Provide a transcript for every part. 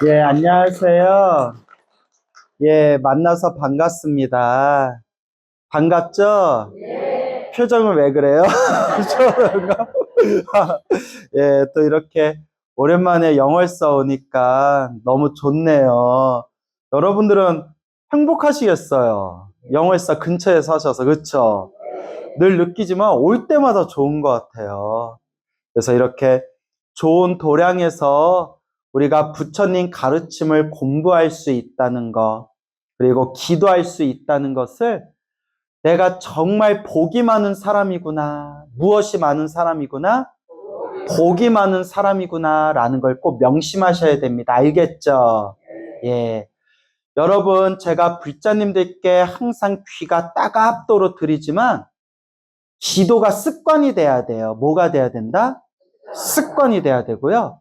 예, 안녕하세요. 예, 만나서 반갑습니다. 반갑죠? 표정은 왜 그래요? 예, 또 이렇게 오랜만에 영월서 오니까 너무 좋네요. 여러분들은 행복하시겠어요? 영월서 근처에 사셔서, 그쵸? 늘 느끼지만 올 때마다 좋은 것 같아요. 그래서 이렇게 좋은 도량에서 우리가 부처님 가르침을 공부할 수 있다는 것, 그리고 기도할 수 있다는 것을 내가 정말 복이 많은 사람이구나, 무엇이 많은 사람이구나, 복이 많은 사람이구나 라는 걸 꼭 명심하셔야 됩니다. 알겠죠? 예. 여러분, 제가 불자님들께 항상 귀가 따갑도록 드리지만 기도가 습관이 돼야 돼요. 뭐가 돼야 된다? 습관이 돼야 되고요.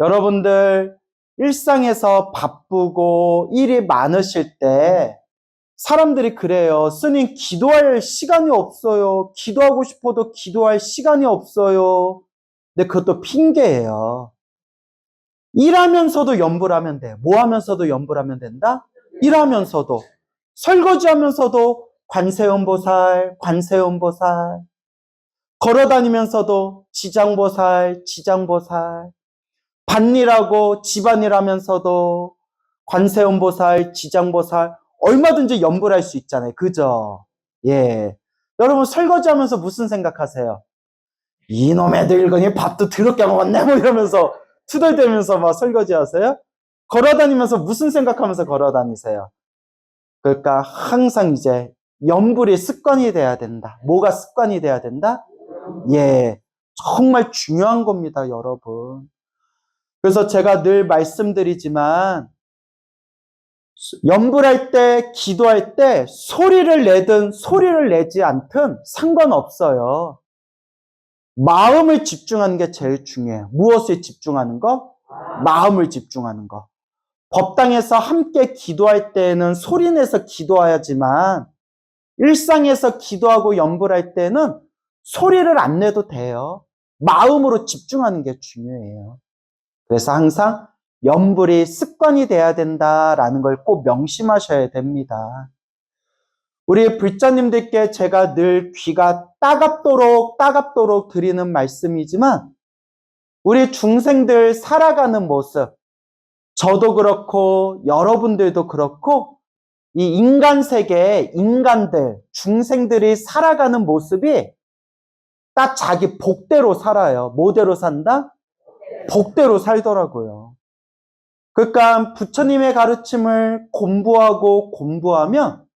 여러분들 일상에서 바쁘고 일이 많으실 때 사람들이 그래요. 스님, 기도할 시간이 없어요. 기도하고 싶어도 기도할 시간이 없어요. 근데 그것도 핑계예요. 일하면서도 염불 하면 돼. 뭐 하면서도 염불 하면 된다? 일하면서도. 설거지 하면서도 관세음보살, 관세음보살. 걸어다니면서도 지장보살, 지장보살. 밭일하고 집안일 하면서도 관세음보살, 지장보살 얼마든지 염불할 수 있잖아요. 그죠? 예. 여러분 설거지 하면서 무슨 생각하세요? 이놈의 늙은이 밥도 더럽게 먹었네 뭐 이러면서 투덜대면서 막 설거지 하세요? 걸어다니면서 무슨 생각하면서 걸어다니세요? 그러니까 항상 이제 염불이 습관이 돼야 된다. 뭐가 습관이 돼야 된다? 예. 정말 중요한 겁니다, 여러분. 그래서 제가 늘 말씀드리지만 염불할 때, 기도할 때 소리를 내든 소리를 내지 않든 상관없어요. 마음을 집중하는 게 제일 중요해요. 무엇에 집중하는 거? 마음을 집중하는 거. 법당에서 함께 기도할 때는 소리 내서 기도해야지만 일상에서 기도하고 염불할 때는 소리를 안 내도 돼요. 마음으로 집중하는 게 중요해요. 그래서 항상 염불이 습관이 돼야 된다라는 걸 꼭 명심하셔야 됩니다. 우리 불자님들께 제가 늘 귀가 따갑도록 드리는 말씀이지만 우리 중생들 살아가는 모습, 저도 그렇고 여러분들도 그렇고 이 인간 세계에 인간들, 중생들이 살아가는 모습이 딱 자기 복대로 살아요. 뭐대로 산다? 복대로 살더라고요. 그러니까 부처님의 가르침을 공부하면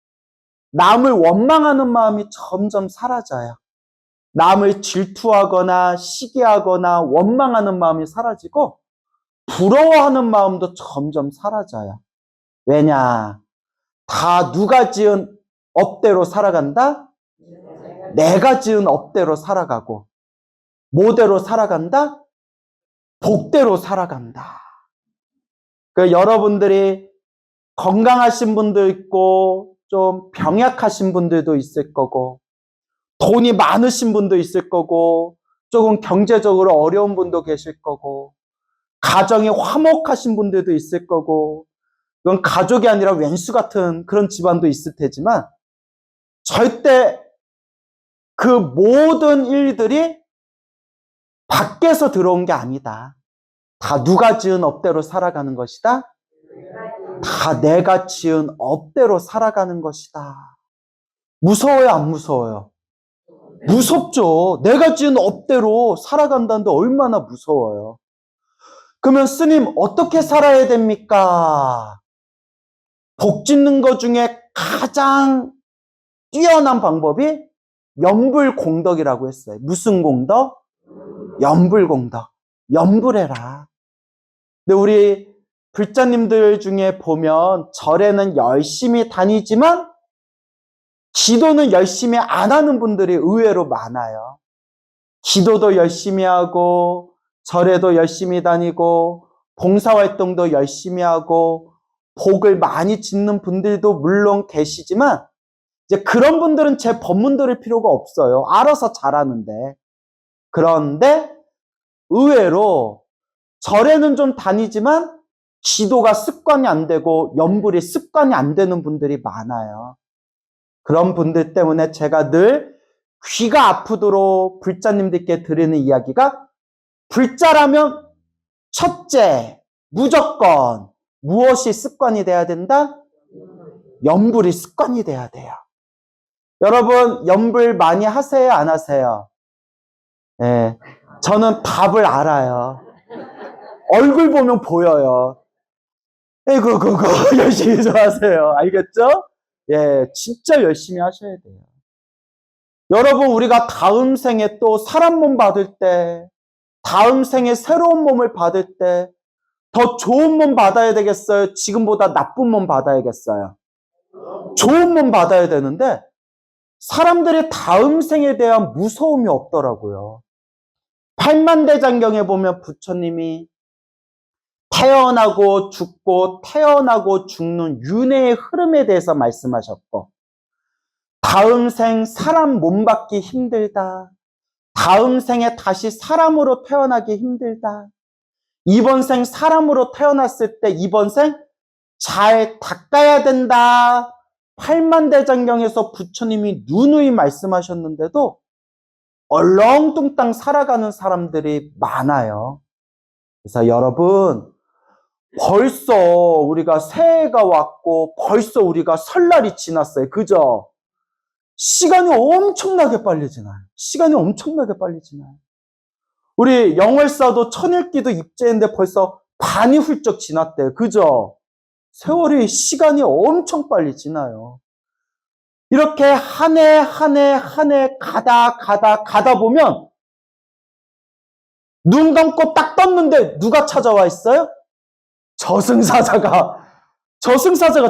남을 원망하는 마음이 점점 사라져요. 남을 질투하거나 시기하거나 원망하는 마음이 사라지고 부러워하는 마음도 점점 사라져요. 왜냐? 다 누가 지은 업대로 살아간다? 내가 지은 업대로 살아가고 뭐대로 살아간다? 복대로 살아간다. 그 여러분들이 건강하신 분도 있고 좀 병약하신 분들도 있을 거고 돈이 많으신 분도 있을 거고 조금 경제적으로 어려운 분도 계실 거고 가정이 화목하신 분들도 있을 거고 이건 가족이 아니라 왼수 같은 그런 집안도 있을 테지만 절대 그 모든 일들이 밖에서 들어온 게 아니다. 다 누가 지은 업대로 살아가는 것이다. 다 내가 지은 업대로 살아가는 것이다. 무서워요, 안 무서워요? 무섭죠. 내가 지은 업대로 살아간다는데 얼마나 무서워요. 그러면 스님 어떻게 살아야 됩니까? 복 짓는 것 중에 가장 뛰어난 방법이 염불공덕이라고 했어요. 무슨 공덕? 염불공덕. 염불해라. 근데 우리 불자님들 중에 보면 절에는 열심히 다니지만 기도는 열심히 안 하는 분들이 의외로 많아요. 기도도 열심히 하고 절에도 열심히 다니고 봉사활동도 열심히 하고 복을 많이 짓는 분들도 물론 계시지만 이제 그런 분들은 제 법문 들을 필요가 없어요. 알아서 잘하는데. 그런데 의외로 절에는 좀 다니지만 기도가 습관이 안 되고 염불이 습관이 안 되는 분들이 많아요. 그런 분들 때문에 제가 늘 귀가 아프도록 불자님들께 드리는 이야기가, 불자라면 첫째, 무조건 무엇이 습관이 돼야 된다? 염불이 습관이 돼야 돼요. 여러분, 염불 많이 하세요, 안 하세요? 네, 저는 답을 알아요. 얼굴 보면 보여요. 그거 열심히 좀 하세요. 알겠죠? 예, 진짜 열심히 하셔야 돼요. 여러분, 우리가 다음 생에 또 사람 몸 받을 때, 다음 생에 새로운 몸을 받을 때, 더 좋은 몸 받아야 되겠어요? 지금보다 나쁜 몸 받아야겠어요? 좋은 몸 받아야 되는데, 사람들이 다음 생에 대한 무서움이 없더라고요. 팔만대장경에 보면 부처님이 태어나고 죽고 태어나고 죽는 윤회의 흐름에 대해서 말씀하셨고, 다음 생 사람 몸 받기 힘들다. 다음 생에 다시 사람으로 태어나기 힘들다. 이번 생 사람으로 태어났을 때 이번 생 잘 닦아야 된다. 팔만대장경에서 부처님이 누누이 말씀하셨는데도 얼렁뚱땅 살아가는 사람들이 많아요. 그래서 여러분, 벌써 우리가 새해가 왔고 벌써 우리가 설날이 지났어요. 그죠? 시간이 엄청나게 빨리 지나요. 시간이 엄청나게 빨리 지나요. 우리 영월사도 천일기도 입제했는데 벌써 반이 훌쩍 지났대요. 그죠? 세월이, 시간이 엄청 빨리 지나요. 이렇게 한 해 한 해 한 해 가다 보면 눈 감고 딱 떴는데 누가 찾아와 있어요? 저승사자가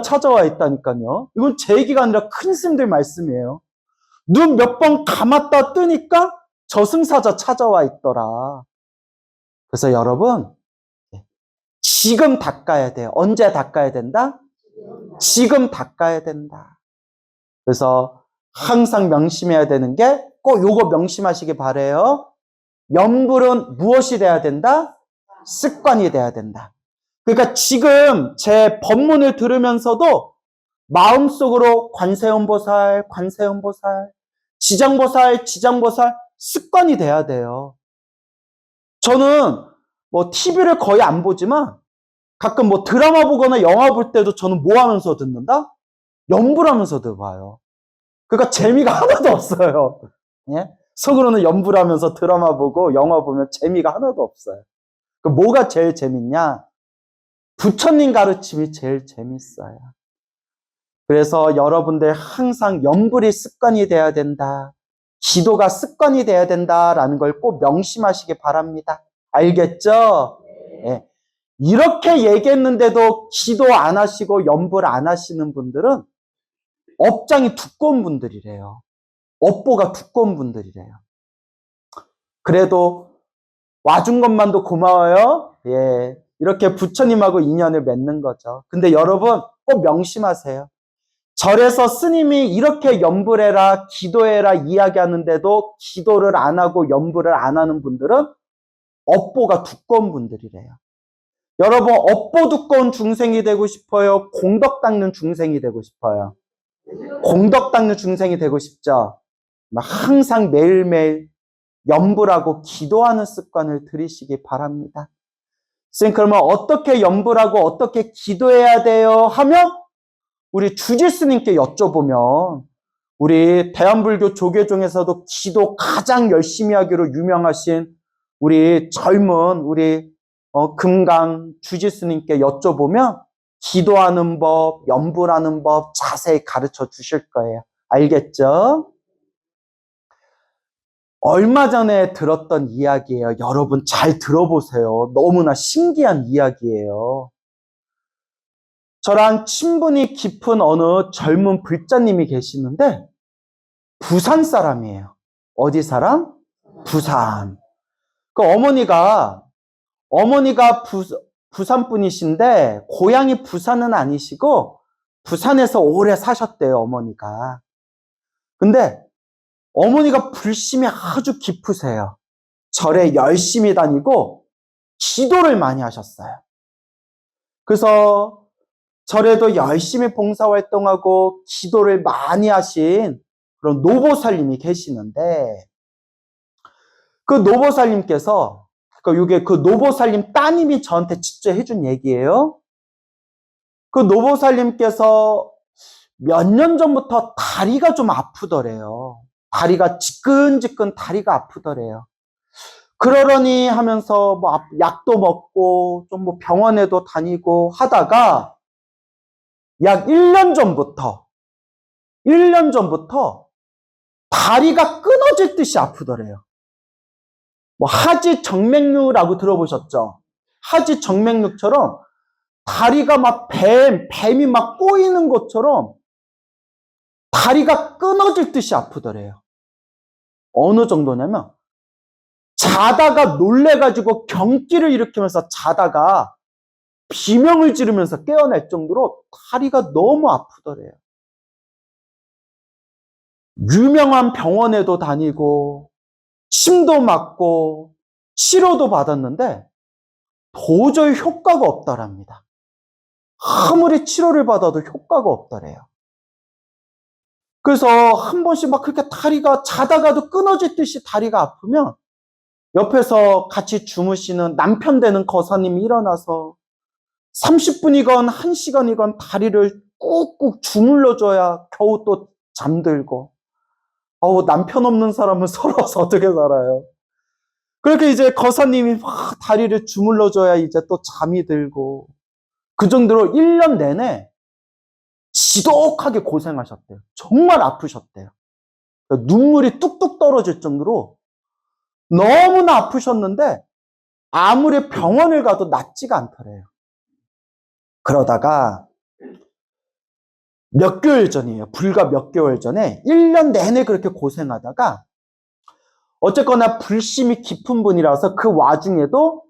찾아와 있다니까요. 이건 제 얘기가 아니라 큰 스님들 말씀이에요. 눈 몇 번 감았다 뜨니까 저승사자 찾아와 있더라. 그래서 여러분, 지금 닦아야 돼요. 언제 닦아야 된다? 지금 닦아야 된다. 그래서 항상 명심해야 되는 게, 꼭 요거 명심하시기 바래요. 염불은 무엇이 돼야 된다? 습관이 돼야 된다. 그러니까 지금 제 법문을 들으면서도 마음속으로 관세음보살, 지장보살 습관이 돼야 돼요. 저는 뭐 TV를 거의 안 보지만 가끔 뭐 드라마 보거나 영화 볼 때도 저는 뭐 하면서 듣는다? 염불하면서 들어봐요. 그러니까 재미가 하나도 없어요. 예? 속으로는 염불하면서 드라마 보고 영화 보면 재미가 하나도 없어요. 그 뭐가 제일 재밌냐? 부처님 가르침이 제일 재밌어요. 그래서 여러분들 항상 염불이 습관이 돼야 된다. 기도가 습관이 돼야 된다라는 걸 꼭 명심하시기 바랍니다. 알겠죠? 예. 이렇게 얘기했는데도 기도 안 하시고 염불 안 하시는 분들은 업장이 두꺼운 분들이래요. 업보가 두꺼운 분들이래요. 그래도 와준 것만도 고마워요. 예. 이렇게 부처님하고 인연을 맺는 거죠. 근데 여러분 꼭 명심하세요. 절에서 스님이 이렇게 염불해라, 기도해라 이야기하는데도 기도를 안 하고 염불을 안 하는 분들은 업보가 두꺼운 분들이래요. 여러분, 업보 두꺼운 중생이 되고 싶어요? 공덕 닦는 중생이 되고 싶어요? 공덕 닦는 중생이 되고 싶죠? 항상 매일매일 염불하고 기도하는 습관을 들이시기 바랍니다. 선생님, 그러면 어떻게 염불하고 어떻게 기도해야 돼요? 하면 우리 주지 스님께 여쭤보면, 우리 대한불교 조계 중에서도 기도 가장 열심히 하기로 유명하신 우리 젊은 우리 금강 주지 스님께 여쭤보면 기도하는 법, 염불하는 법 자세히 가르쳐 주실 거예요. 알겠죠? 얼마 전에 들었던 이야기예요. 여러분 잘 들어보세요. 너무나 신기한 이야기예요. 저랑 친분이 깊은 어느 젊은 불자님이 계시는데 부산 사람이에요. 어디 사람? 부산. 그 어머니가 부산 분이신데 고향이 부산은 아니시고 부산에서 오래 사셨대요, 어머니가. 근데 어머니가 불심이 아주 깊으세요. 절에 열심히 다니고 기도를 많이 하셨어요. 그래서 절에도 열심히 봉사활동하고 기도를 많이 하신 그런 노보살님이 계시는데, 그 노보살님께서, 이게 그 노보살님 따님이 저한테 직접 해준 얘기예요. 그 노보살님께서 몇 년 전부터 다리가 좀 아프더래요. 다리가 지끈지끈 다리가 아프더래요. 그러려니 하면서 뭐 약도 먹고 좀 뭐 병원에도 다니고 하다가 약 1년 전부터 다리가 끊어질 듯이 아프더래요. 뭐 하지 정맥류라고 들어보셨죠? 하지 정맥류처럼 다리가 막 뱀이 막 꼬이는 것처럼 다리가 끊어질 듯이 아프더래요. 어느 정도냐면 자다가 놀래가지고 경기를 일으키면서 자다가 비명을 지르면서 깨어날 정도로 다리가 너무 아프더래요. 유명한 병원에도 다니고 침도 맞고 치료도 받았는데 도저히 효과가 없더랍니다. 아무리 치료를 받아도 효과가 없더래요. 그래서 한 번씩 막 그렇게 다리가 자다가도 끊어질 듯이 다리가 아프면 옆에서 같이 주무시는 남편 되는 거사님이 일어나서 30분이건 1시간이건 다리를 꾹꾹 주물러줘야 겨우 또 잠들고, 남편 없는 사람은 서러워서 어떻게 살아요? 그렇게 이제 거사님이 막 다리를 주물러줘야 이제 또 잠이 들고, 그 정도로 1년 내내 지독하게 고생하셨대요. 정말 아프셨대요. 눈물이 뚝뚝 떨어질 정도로 너무나 아프셨는데 아무리 병원을 가도 낫지가 않더래요. 그러다가 몇 개월 전이에요. 불과 몇 개월 전에 1년 내내 그렇게 고생하다가 어쨌거나 불심이 깊은 분이라서 그 와중에도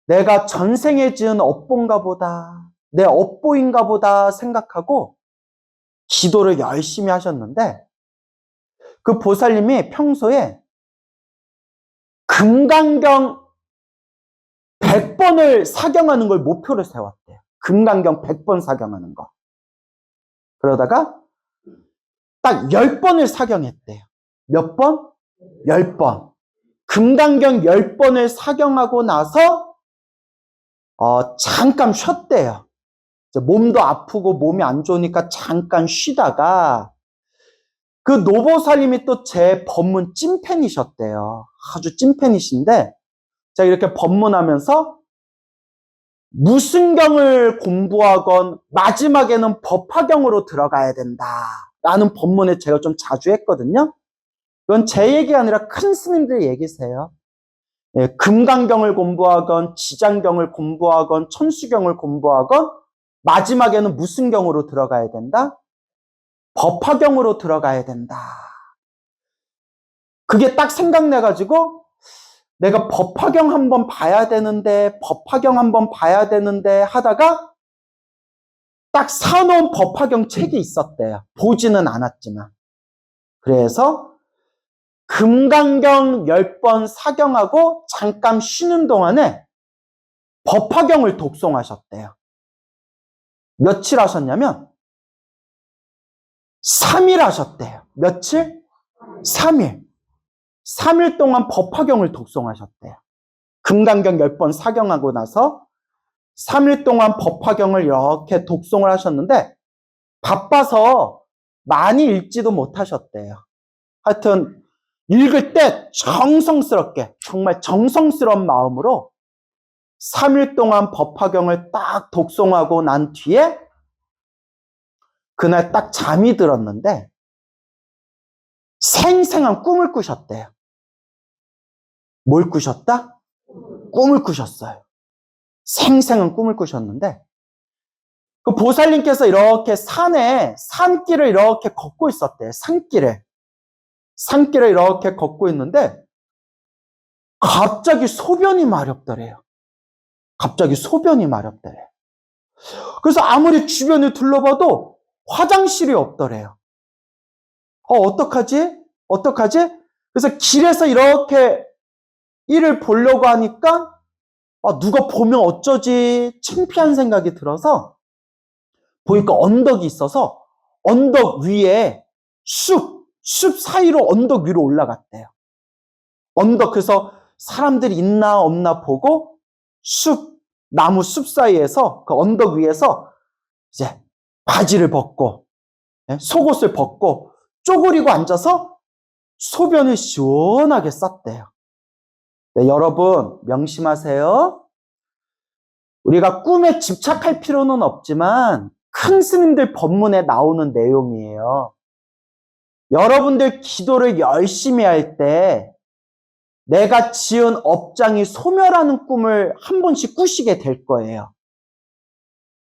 내가 전생에 지은 업보인가 보다, 내 업보인가 보다 생각하고 기도를 열심히 하셨는데, 그 보살님이 평소에 금강경 100번을 사경하는 걸 목표로 세웠대요. 금강경 100번 사경하는 거. 그러다가 딱 10번을 사경했대요. 몇 번? 10번. 금강경 10번을 사경하고 나서 잠깐 쉬었대요. 몸도 아프고 몸이 안 좋으니까 잠깐 쉬다가 그 노보살님이 또 제 법문 찐팬이셨대요. 아주 찐팬이신데 제가 이렇게 법문하면서 무슨 경을 공부하건 마지막에는 법화경으로 들어가야 된다 라는 법문을 제가 좀 자주 했거든요. 이건 제 얘기 아니라 큰 스님들 얘기세요. 예, 금강경을 공부하건 지장경을 공부하건 천수경을 공부하건 마지막에는 무슨 경으로 들어가야 된다? 법화경으로 들어가야 된다. 그게 딱 생각나가지고 내가 법화경 한번 봐야 되는데 하다가 딱 사놓은 법화경 책이 있었대요. 보지는 않았지만. 그래서 금강경 10번 사경하고 잠깐 쉬는 동안에 법화경을 독송하셨대요. 며칠 하셨냐면 3일 하셨대요. 며칠? 3일. 3일 동안 법화경을 독송하셨대요. 금강경 10번 사경하고 나서 3일 동안 법화경을 이렇게 독송을 하셨는데 바빠서 많이 읽지도 못하셨대요. 하여튼 읽을 때 정성스럽게, 정말 정성스러운 마음으로 3일 동안 법화경을 딱 독송하고 난 뒤에 그날 딱 잠이 들었는데 생생한 꿈을 꾸셨대요. 뭘 꾸셨다? 꿈을 꾸셨어요. 생생한 꿈을 꾸셨는데 그 보살님께서 이렇게 산길을 이렇게 걷고 있었대요. 산길을 이렇게 걷고 있는데 갑자기 소변이 마렵더래요. 그래서 아무리 주변을 둘러봐도 화장실이 없더래요. 어떡하지? 그래서 길에서 이렇게 이를 보려고 하니까 누가 보면 어쩌지 창피한 생각이 들어서 보니까 언덕이 있어서 언덕 위에 숲 사이로 언덕 위로 올라갔대요. 그래서 사람들이 있나 없나 보고 나무 숲 사이에서 그 언덕 위에서 이제 바지를 벗고 속옷을 벗고 쪼그리고 앉아서 소변을 시원하게 쌌대요. 네, 여러분 명심하세요. 우리가 꿈에 집착할 필요는 없지만 큰 스님들 법문에 나오는 내용이에요. 여러분들 기도를 열심히 할 때 내가 지은 업장이 소멸하는 꿈을 한 번씩 꾸시게 될 거예요.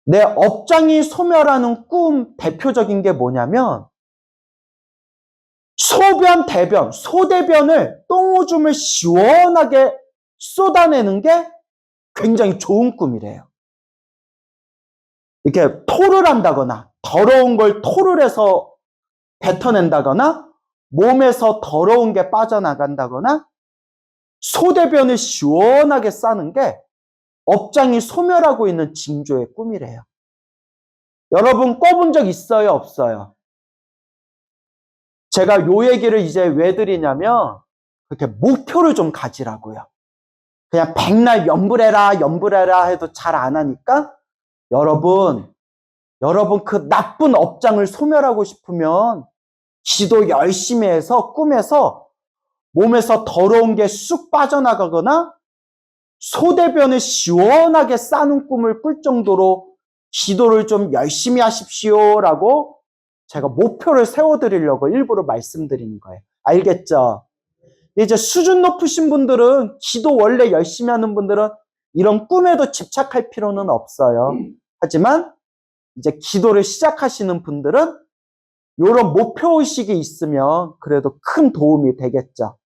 내 업장이 소멸하는 꿈 대표적인 게 뭐냐면 소대변을 똥오줌을 시원하게 쏟아내는 게 굉장히 좋은 꿈이래요. 이렇게 토를 한다거나 더러운 걸 토를 해서 뱉어낸다거나 몸에서 더러운 게 빠져나간다거나 소대변을 시원하게 싸는 게 업장이 소멸하고 있는 징조의 꿈이래요. 여러분 꿔본 적 있어요? 없어요? 제가 요 얘기를 이제 왜 드리냐면 그렇게 목표를 좀 가지라고요. 그냥 백날 염불해라 해도 잘 안 하니까 여러분 그 나쁜 업장을 소멸하고 싶으면 기도 열심히 해서 꿈에서 몸에서 더러운 게 쑥 빠져나가거나 소대변을 시원하게 싸는 꿈을 꿀 정도로 기도를 좀 열심히 하십시오라고 제가 목표를 세워드리려고 일부러 말씀드리는 거예요. 알겠죠? 이제 수준 높으신 분들은 기도 원래 열심히 하는 분들은 이런 꿈에도 집착할 필요는 없어요. 하지만 이제 기도를 시작하시는 분들은 이런 목표의식이 있으면 그래도 큰 도움이 되겠죠.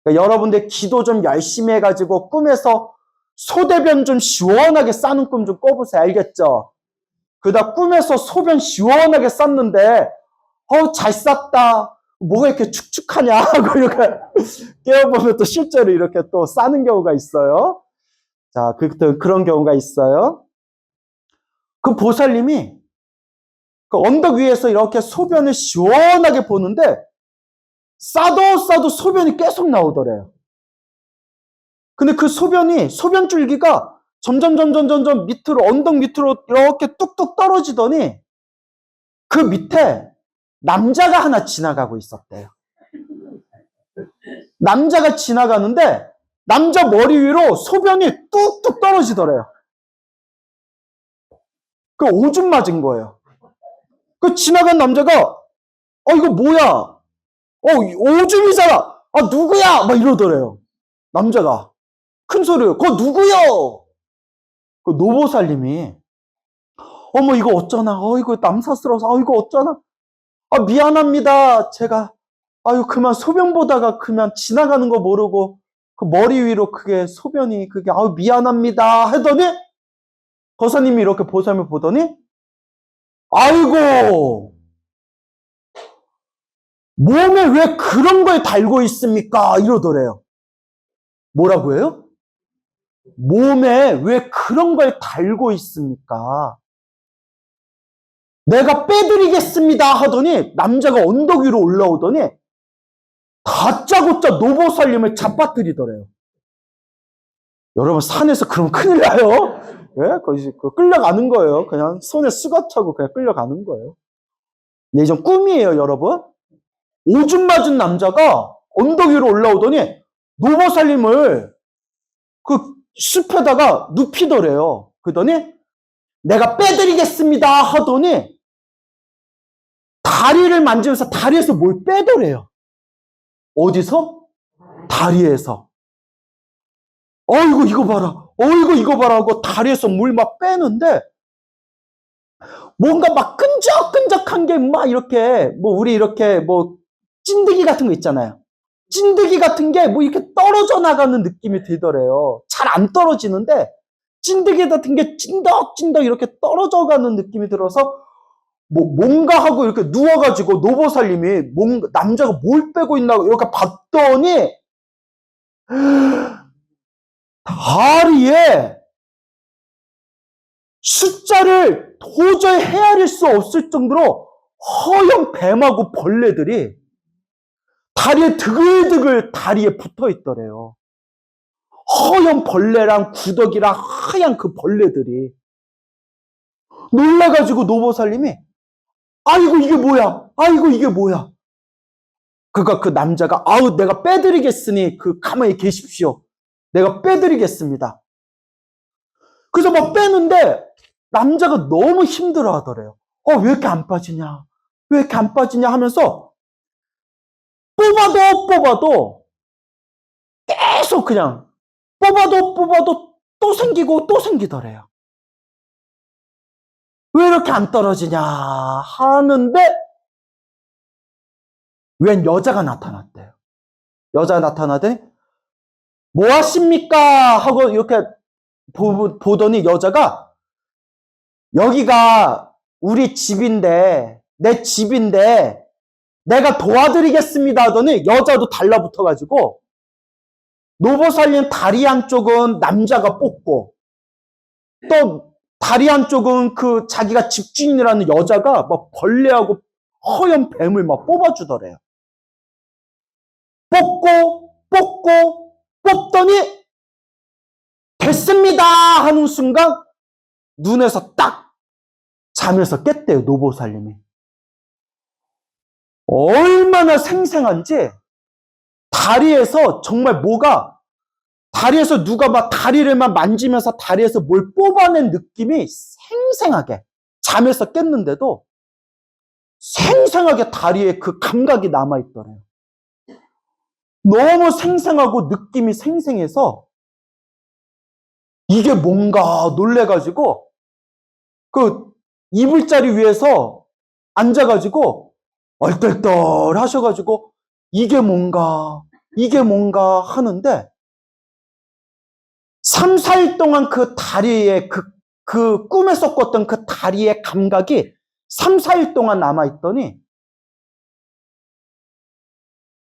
그러니까 여러분들 기도 좀 열심히 해가지고 꿈에서 소대변 좀 시원하게 싸는 꿈 좀 꿔보세요. 알겠죠? 그러다 꿈에서 소변 시원하게 쌌는데 잘 쌌다. 뭐가 이렇게 축축하냐 하고 이렇게 깨어보면 또 실제로 이렇게 또 싸는 경우가 있어요. 자, 그런 경우가 있어요. 그 보살님이 그 언덕 위에서 이렇게 소변을 시원하게 보는데 싸도 소변이 계속 나오더래요. 근데 그 소변줄기가 점점 밑으로, 언덕 밑으로 이렇게 뚝뚝 떨어지더니 그 밑에 남자가 하나 지나가고 있었대요. 남자가 지나가는데 남자 머리 위로 소변이 뚝뚝 떨어지더래요. 그 오줌 맞은 거예요. 그 지나간 남자가 이거 뭐야? 오줌이잖아. 누구야? 막 이러더래요. 남자가 큰 소리로 그거 누구요? 그 노보살님이 어머 이거 어쩌나? 이거 남사스러워서 이거 어쩌나? 미안합니다. 제가 그만 소변 보다가 그만 지나가는 거 모르고 그 머리 위로 그게 소변이 그게 미안합니다 하더니 거사님이 이렇게 보살을 보더니 아이고 몸에 왜 그런 걸 달고 있습니까? 이러더래요. 뭐라고 해요? 몸에 왜 그런 걸 달고 있습니까? 내가 빼드리겠습니다 하더니 남자가 언덕 위로 올라오더니 다짜고짜 노보살님을 잡아뜨리더래요. 여러분 산에서 그러면 큰일 나요. 예? 거기 끌려가는 거예요. 그냥 손에 수갑 차고 그냥 끌려가는 거예요. 네, 이전 꿈이에요, 여러분. 오줌 맞은 남자가 언덕 위로 올라오더니 노보살님을 그 숲에다가 눕히더래요. 그러더니 내가 빼드리겠습니다 하더니 다리를 만지면서 다리에서 뭘 빼더래요. 어디서? 다리에서. 이거 봐라. 이거 봐라 하고 다리에서 물 막 빼는데 뭔가 막 끈적끈적한 게 막 이렇게 우리 이렇게 찐득이 같은 거 있잖아요. 찐득이 같은 게 이렇게 떨어져 나가는 느낌이 들더래요. 잘 안 떨어지는데 찐득이 같은 게 찐덕찐덕 이렇게 떨어져 가는 느낌이 들어서 뭔가 하고 이렇게 누워가지고 노보살님이 남자가 뭘 빼고 있나 이렇게 봤더니 다리에 숫자를 도저히 헤아릴 수 없을 정도로 허연 뱀하고 벌레들이 다리에 드글드글 다리에 붙어 있더래요. 허연 벌레랑 구더기랑 하얀 그 벌레들이. 놀라가지고 노보살님이 아이고 이게 뭐야? 아이고 이게 뭐야? 그러니까 그 남자가 아우 내가 빼드리겠으니 가만히 계십시오. 내가 빼드리겠습니다. 그래서 막 빼는데 남자가 너무 힘들어 하더래요. 왜 이렇게 안 빠지냐? 왜 이렇게 안 빠지냐 하면서 뽑아도 계속 그냥 뽑아도 또 생기고 또 생기더래요. 왜 이렇게 안 떨어지냐 하는데 웬 여자가 나타났대요. 여자가 나타나더니 뭐 하십니까? 하고 이렇게 보더니 여자가 여기가 우리 집인데 내 집인데 내가 도와드리겠습니다 하더니 여자도 달라붙어가지고 노보살님 다리 한쪽은 남자가 뽑고 또 다리 한쪽은 그 자기가 집주인이라는 여자가 막 벌레하고 허연 뱀을 막 뽑아주더래요. 뽑더니 됐습니다 하는 순간 눈에서 딱 잠에서 깼대요. 노보살님이. 얼마나 생생한지 다리에서 정말 다리에서 누가 막 다리를만 만지면서 다리에서 뭘 뽑아낸 느낌이 생생하게 잠에서 깼는데도 생생하게 다리에 그 감각이 남아있더래요. 너무 생생하고 느낌이 생생해서 이게 뭔가 놀래가지고 그 이불자리 위에서 앉아가지고 얼떨떨 하셔가지고 이게 뭔가 하는데 3, 4일 동안 그 다리에 그 꿈에서 꿨던 그 다리의 감각이 3, 4일 동안 남아있더니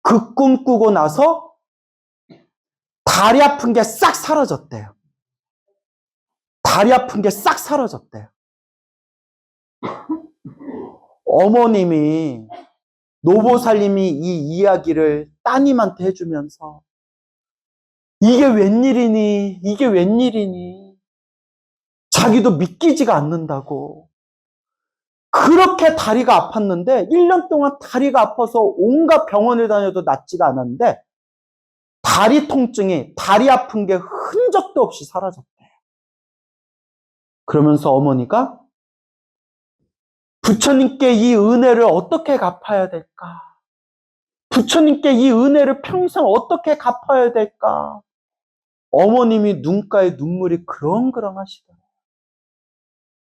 그 꿈 꾸고 나서 다리 아픈 게 싹 사라졌대요. 다리 아픈 게 싹 사라졌대요. 어머님이 노보살님이 이 이야기를 따님한테 해주면서 이게 웬일이니 자기도 믿기지가 않는다고 그렇게 다리가 아팠는데 1년 동안 다리가 아파서 온갖 병원을 다녀도 낫지가 않았는데 다리 통증이 다리 아픈 게 흔적도 없이 사라졌대요. 그러면서 어머니가 부처님께 이 은혜를 어떻게 갚아야 될까? 부처님께 이 은혜를 평생 어떻게 갚아야 될까? 어머님이 눈가에 눈물이 그렁그렁 하시더라고요.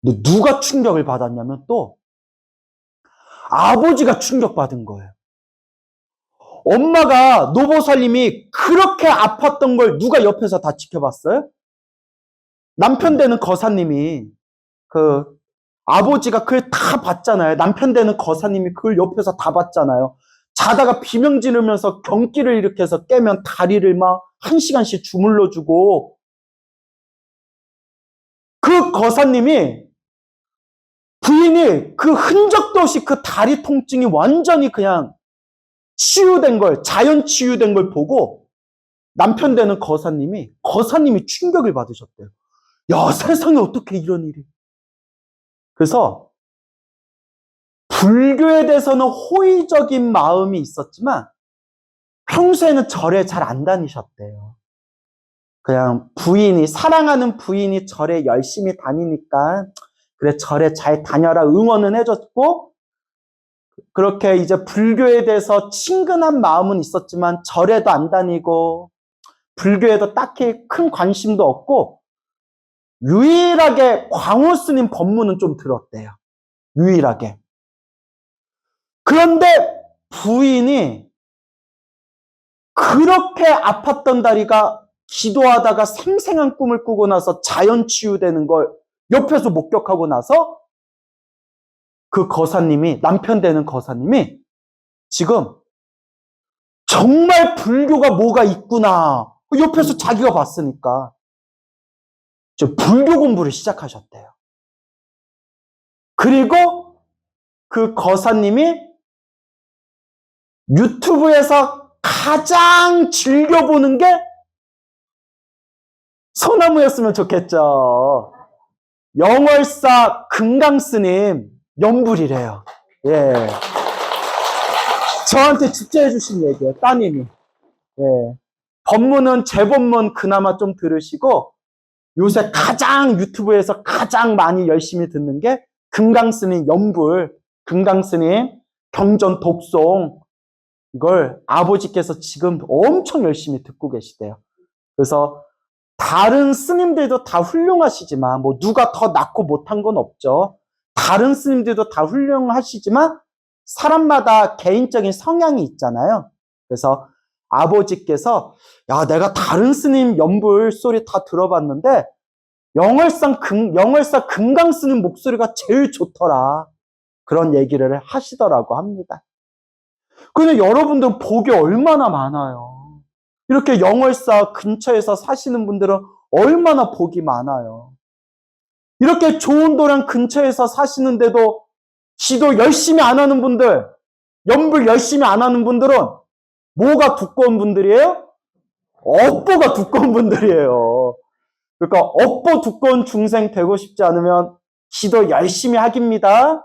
근데 누가 충격을 받았냐면 또 아버지가 충격받은 거예요. 엄마가 노보살님이 그렇게 아팠던 걸 누가 옆에서 다 지켜봤어요? 남편 되는 거사님이 아버지가 그걸 다 봤잖아요. 남편 되는 거사님이 그걸 옆에서 다 봤잖아요. 자다가 비명 지르면서 경기를 일으켜서 깨면 다리를 막 1시간씩 주물러주고 그 거사님이 부인이 그 흔적도 없이 그 다리 통증이 완전히 그냥 자연 치유된 걸 보고 남편 되는 거사님이 충격을 받으셨대요. 야, 세상에 어떻게 이런 일이. 그래서 불교에 대해서는 호의적인 마음이 있었지만 평소에는 절에 잘 안 다니셨대요. 그냥 사랑하는 부인이 절에 열심히 다니니까 그래 절에 잘 다녀라 응원은 해줬고 그렇게 이제 불교에 대해서 친근한 마음은 있었지만 절에도 안 다니고 불교에도 딱히 큰 관심도 없고 유일하게 광우 스님 법문은 좀 들었대요. 유일하게. 그런데 부인이 그렇게 아팠던 다리가 기도하다가 생생한 꿈을 꾸고 나서 자연 치유되는 걸 옆에서 목격하고 나서 그 남편 되는 거사님이 지금 정말 불교가 뭐가 있구나 옆에서 자기가 봤으니까. 불교 공부를 시작하셨대요. 그리고 그 거사님이 유튜브에서 가장 즐겨보는 게 소나무였으면 좋겠죠. 영월사 금강스님 연불이래요. 예. 저한테 직접 해주신 얘기예요. 따님이. 예. 법문은 제 법문 그나마 좀 들으시고 요새 가장 유튜브에서 가장 많이 열심히 듣는 게 금강스님 연불, 금강스님 경전 독송 이걸 아버지께서 지금 엄청 열심히 듣고 계시대요. 그래서 다른 스님들도 다 훌륭하시지만 뭐 누가 더 낫고 못한 건 없죠. 다른 스님들도 다 훌륭하시지만 사람마다 개인적인 성향이 있잖아요. 그래서 아버지께서 야 내가 다른 스님 연불 소리 다 들어봤는데 영월사 금강 스님 목소리가 제일 좋더라. 그런 얘기를 하시더라고 합니다. 근데 여러분들 복이 얼마나 많아요. 이렇게 영월사 근처에서 사시는 분들은 얼마나 복이 많아요. 이렇게 좋은 도량 근처에서 사시는데도 기도 열심히 안 하는 분들, 연불 열심히 안 하는 분들은 뭐가 두꺼운 분들이에요? 업보가 두꺼운 분들이에요. 그러니까 업보 두꺼운 중생 되고 싶지 않으면 기도 열심히 하깁니다.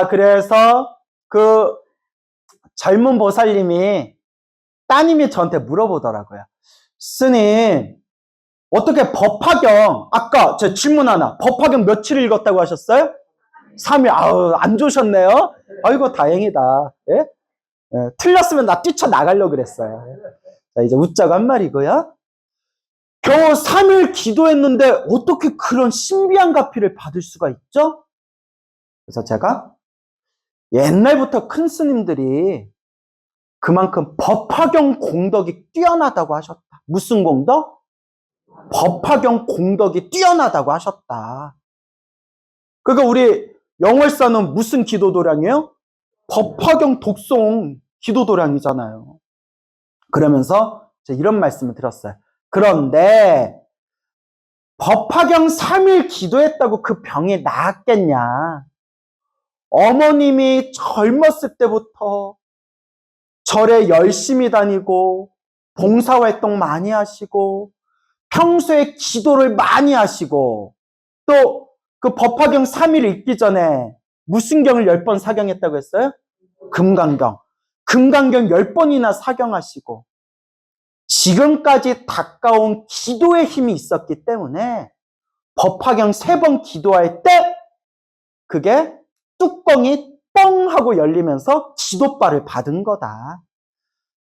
그래서 그 젊은 보살님이 따님이 저한테 물어보더라고요. 스님, 어떻게 법화경, 아까 제 질문 하나, 법화경 며칠 읽었다고 하셨어요? 3일, 아우, 안 좋으셨네요? 아이고, 다행이다. 예? 예, 틀렸으면 나 뛰쳐나가려고 그랬어요. 자, 이제 웃자고 한 말이고요. 겨우 3일 기도했는데 어떻게 그런 신비한 가피를 받을 수가 있죠? 그래서 제가 옛날부터 큰 스님들이 그만큼 법화경 공덕이 뛰어나다고 하셨다. 무슨 공덕? 법화경 공덕이 뛰어나다고 하셨다. 그러니까 우리 영월사는 무슨 기도도량이에요? 법화경 독송 기도도량이잖아요. 그러면서 제가 이런 말씀을 드렸어요. 그런데 법화경 3일 기도했다고 그 병이 나았겠냐? 어머님이 젊었을 때부터 절에 열심히 다니고 봉사활동 많이 하시고 평소에 기도를 많이 하시고 또 그 법화경 3일 읽기 전에 무슨 경을 10번 사경했다고 했어요? 금강경. 금강경 10번이나 사경하시고 지금까지 닦아온 기도의 힘이 있었기 때문에 법화경 3번 기도할 때 그게 뚜껑이 뻥 하고 열리면서 기도발을 받은 거다.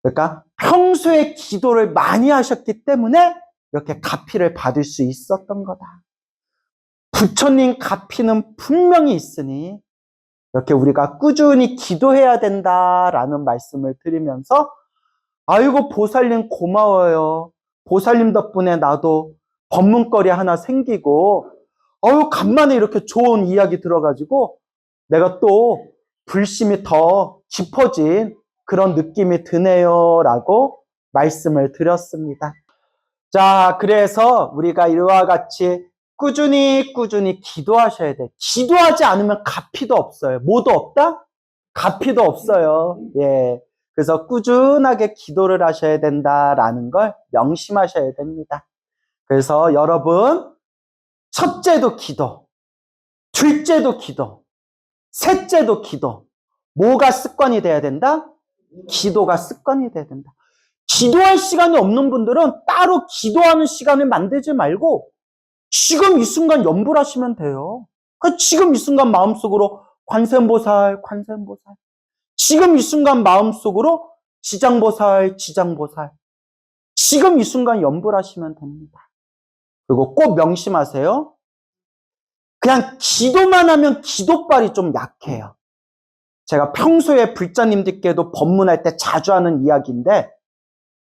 그러니까 평소에 기도를 많이 하셨기 때문에 이렇게 가피를 받을 수 있었던 거다. 부처님 가피는 분명히 있으니 이렇게 우리가 꾸준히 기도해야 된다라는 말씀을 드리면서 아이고 보살님 고마워요. 보살님 덕분에 나도 법문거리 하나 생기고 간만에 이렇게 좋은 이야기 들어가지고 내가 또 불심이 더 깊어진 그런 느낌이 드네요 라고 말씀을 드렸습니다. 자, 그래서 우리가 이와 같이 꾸준히 기도하셔야 돼. 기도하지 않으면 가피도 없어요. 뭐도 없다? 가피도 없어요. 예. 그래서 꾸준하게 기도를 하셔야 된다라는 걸 명심하셔야 됩니다. 그래서 여러분, 첫째도 기도, 둘째도 기도, 셋째도 기도. 뭐가 습관이 돼야 된다? 기도가 습관이 돼야 된다. 기도할 시간이 없는 분들은 따로 기도하는 시간을 만들지 말고 지금 이 순간 염불하시면 돼요. 지금 이 순간 마음속으로 관세음보살, 관세음보살. 지금 이 순간 마음속으로 지장보살, 지장보살. 지금 이 순간 염불하시면 됩니다. 그리고 꼭 명심하세요. 그냥 기도만 하면 기도발이 좀 약해요. 제가 평소에 불자님들께도 법문할 때 자주 하는 이야기인데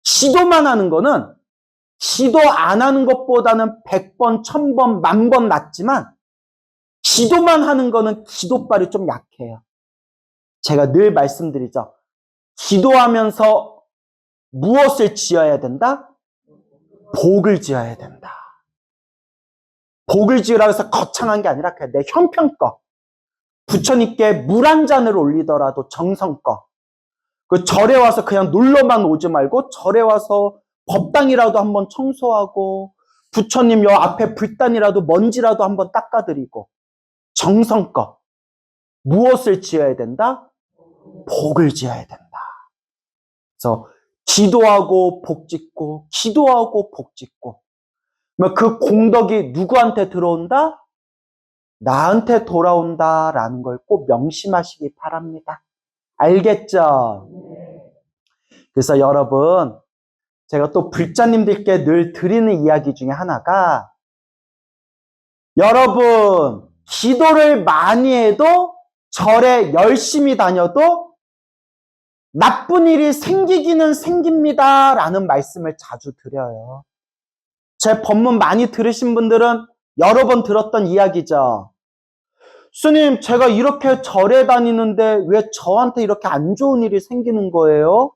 기도만 하는 거는 기도 안 하는 것보다는 100번, 1000번, 10,000번 낫지만 기도만 하는 거는 기도발이 좀 약해요. 제가 늘 말씀드리죠. 기도하면서 무엇을 지어야 된다? 복을 지어야 된다. 복을 지으라 해서 거창한 게 아니라 그냥 내 형편껏 부처님께 물 한 잔을 올리더라도 정성껏 그 절에 와서 그냥 놀러만 오지 말고 절에 와서 법당이라도 한번 청소하고 부처님 요 앞에 불단이라도 먼지라도 한번 닦아드리고 정성껏 무엇을 지어야 된다? 복을 지어야 된다. 그래서 기도하고 복 짓고 기도하고 복 짓고 그 공덕이 누구한테 들어온다? 나한테 돌아온다라는 걸 꼭 명심하시기 바랍니다. 알겠죠? 그래서 여러분, 제가 또 불자님들께 늘 드리는 이야기 중에 하나가 여러분, 기도를 많이 해도 절에 열심히 다녀도 나쁜 일이 생기기는 생깁니다 라는 말씀을 자주 드려요. 제 법문 많이 들으신 분들은 여러 번 들었던 이야기죠. 스님, 제가 이렇게 절에 다니는데 왜 저한테 이렇게 안 좋은 일이 생기는 거예요?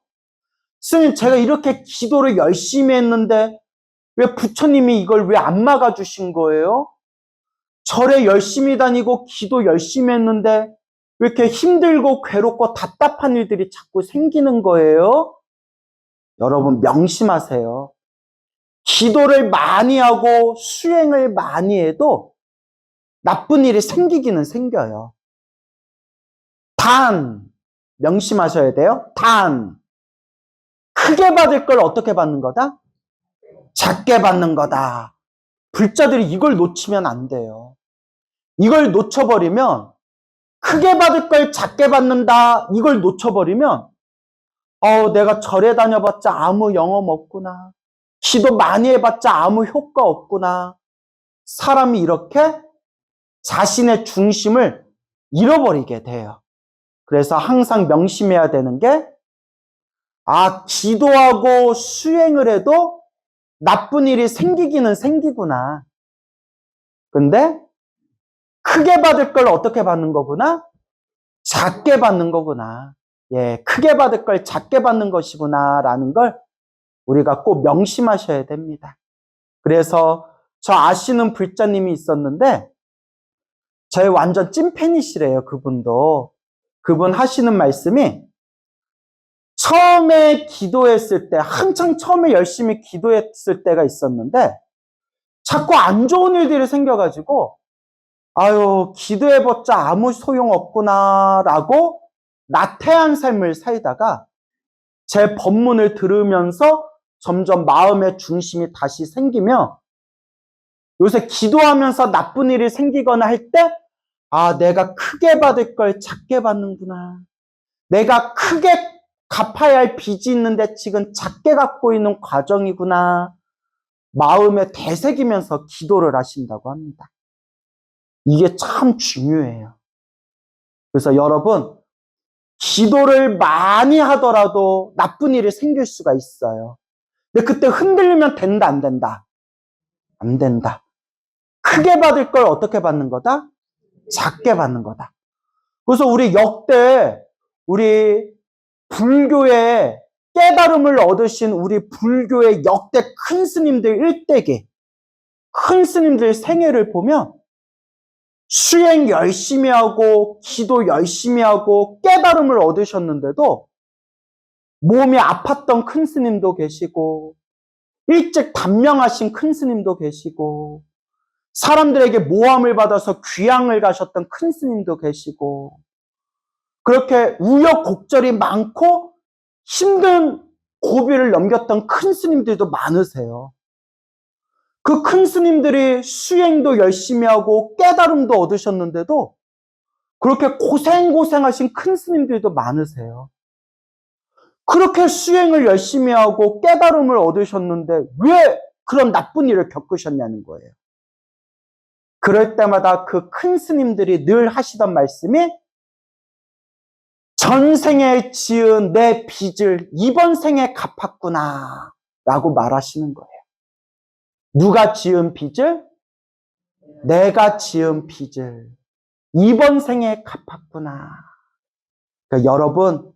스님, 제가 이렇게 기도를 열심히 했는데 왜 부처님이 이걸 왜 안 막아주신 거예요? 절에 열심히 다니고 기도 열심히 했는데 왜 이렇게 힘들고 괴롭고 답답한 일들이 자꾸 생기는 거예요? 여러분 명심하세요. 기도를 많이 하고 수행을 많이 해도 나쁜 일이 생기기는 생겨요. 단, 명심하셔야 돼요. 단, 크게 받을 걸 어떻게 받는 거다? 작게 받는 거다. 불자들이 이걸 놓치면 안 돼요. 이걸 놓쳐버리면 크게 받을 걸 작게 받는다. 이걸 놓쳐버리면 내가 절에 다녀봤자 아무 영험 없구나. 기도 많이 해봤자 아무 효과 없구나. 사람이 이렇게 자신의 중심을 잃어버리게 돼요. 그래서 항상 명심해야 되는 게 기도하고 수행을 해도 나쁜 일이 생기기는 생기구나. 근데 크게 받을 걸 어떻게 받는 거구나? 작게 받는 거구나. 예, 크게 받을 걸 작게 받는 것이구나 라는 걸 우리가 꼭 명심하셔야 됩니다. 그래서 저 아시는 불자님이 있었는데 저의 완전 찐팬이시래요. 그분도. 그분 하시는 말씀이 처음에 기도했을 때 한창 처음에 열심히 기도했을 때가 있었는데 자꾸 안 좋은 일들이 생겨가지고 기도해봤자 아무 소용없구나 라고 나태한 삶을 살다가 제 법문을 들으면서 점점 마음의 중심이 다시 생기며 요새 기도하면서 나쁜 일이 생기거나 할 때 내가 크게 받을 걸 작게 받는구나. 내가 크게 갚아야 할 빚이 있는데 지금 작게 갚고 있는 과정이구나. 마음에 되새기면서 기도를 하신다고 합니다. 이게 참 중요해요. 그래서 여러분, 기도를 많이 하더라도 나쁜 일이 생길 수가 있어요. 근데 그때 흔들리면 된다, 안 된다? 안 된다. 크게 받을 걸 어떻게 받는 거다? 작게 받는 거다. 그래서 우리 역대 우리 불교의 깨달음을 얻으신 우리 불교의 역대 큰 스님들 일대기, 큰 스님들 생애를 보면 수행 열심히 하고 기도 열심히 하고 깨달음을 얻으셨는데도 몸이 아팠던 큰 스님도 계시고 일찍 단명하신 큰 스님도 계시고 사람들에게 모함을 받아서 귀향을 가셨던 큰 스님도 계시고 그렇게 우여곡절이 많고 힘든 고비를 넘겼던 큰 스님들도 많으세요. 그 큰 스님들이 수행도 열심히 하고 깨달음도 얻으셨는데도 그렇게 고생하신 큰 스님들도 많으세요. 그렇게 수행을 열심히 하고 깨달음을 얻으셨는데 왜 그런 나쁜 일을 겪으셨냐는 거예요. 그럴 때마다 그 큰 스님들이 늘 하시던 말씀이 전생에 지은 내 빚을 이번 생에 갚았구나 라고 말하시는 거예요. 누가 지은 빚을? 내가 지은 빚을 이번 생에 갚았구나. 그러니까 여러분,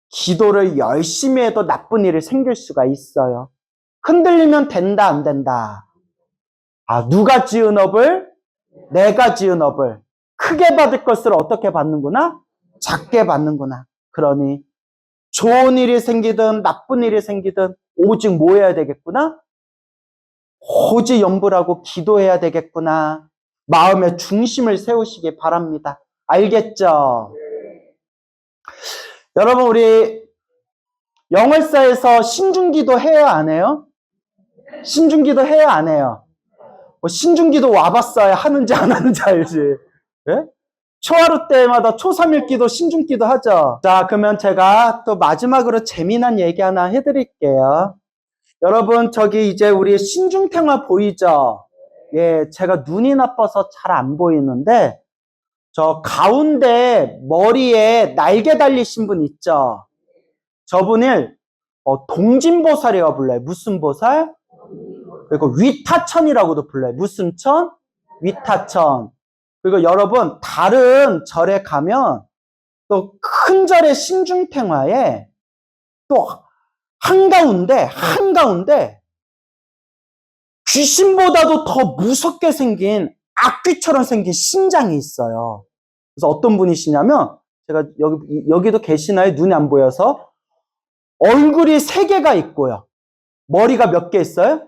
기도를 열심히 해도 나쁜 일이 생길 수가 있어요. 흔들리면 된다, 안 된다? 아, 누가 지은 업을? 내가 지은 업을. 크게 받을 것을 어떻게 받는구나? 작게 받는구나. 그러니 좋은 일이 생기든 나쁜 일이 생기든 오직 뭐 해야 되겠구나? 오직 염불하고 기도해야 되겠구나. 마음의 중심을 세우시기 바랍니다. 알겠죠? 여러분, 우리 영월사에서 신중기도 해요, 안 해요? 신중기도 해요, 안 해요? 신중기도 와봤어야 하는지 안 하는지 알지? 예? 초하루 때마다 초3일기도 신중기도 하죠. 자, 그러면 제가 또 마지막으로 재미난 얘기 하나 해드릴게요. 여러분, 저기 이제 우리 신중탱화 보이죠? 예, 제가 눈이 나빠서 잘 안 보이는데, 저 가운데 머리에 날개 달리신 분 있죠? 저분을 동진보살이라고 불러요. 무슨 보살? 그리고 위타천이라고도 불러요. 무슨 천? 위타천. 그리고 여러분, 다른 절에 가면 또 큰 절의 신중탱화에 또 한가운데 귀신보다도 더 무섭게 생긴 악귀처럼 생긴 신장이 있어요. 그래서 어떤 분이시냐면, 제가 여기도 계시나요? 눈이 안 보여서. 얼굴이 3개가 있고요. 머리가 몇 개 있어요?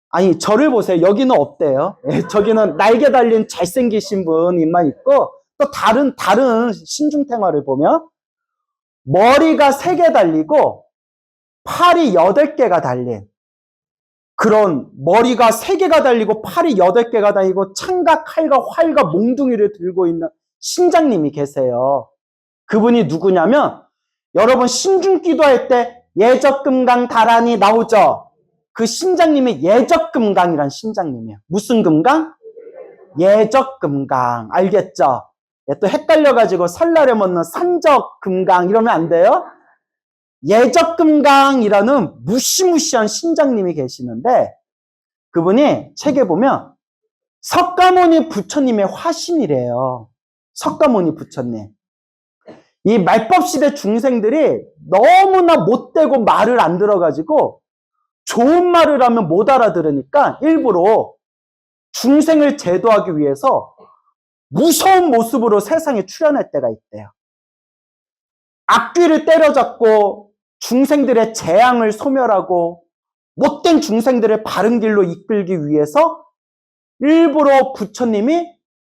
아니, 저를 보세요. 여기는 없대요. 저기는 날개 달린 잘생기신 분만 있고, 또 다른 신중탱화를 보면, 머리가 3개 달리고, 팔이 8개가 달린, 그런 머리가 3개가 달리고, 팔이 8개가 달리고, 창과 칼과 활과 몽둥이를 들고 있는 신장님이 계세요. 그분이 누구냐면, 여러분 신중기도할 때 예적금강 다란이 나오죠? 그 신장님이 예적금강이란 신장님이에요. 무슨 금강? 예적금강. 알겠죠? 또 헷갈려가지고 설날에 먹는 산적금강 이러면 안 돼요? 예적금강이라는 무시무시한 신장님이 계시는데, 그분이 책에 보면 석가모니 부처님의 화신이래요. 석가모니 부처님. 이 말법시대 중생들이 너무나 못되고 말을 안 들어가지고 좋은 말을 하면 못 알아들으니까 일부러 중생을 제도하기 위해서 무서운 모습으로 세상에 출현할 때가 있대요. 악귀를 때려잡고 중생들의 재앙을 소멸하고 못된 중생들을 바른 길로 이끌기 위해서 일부러 부처님이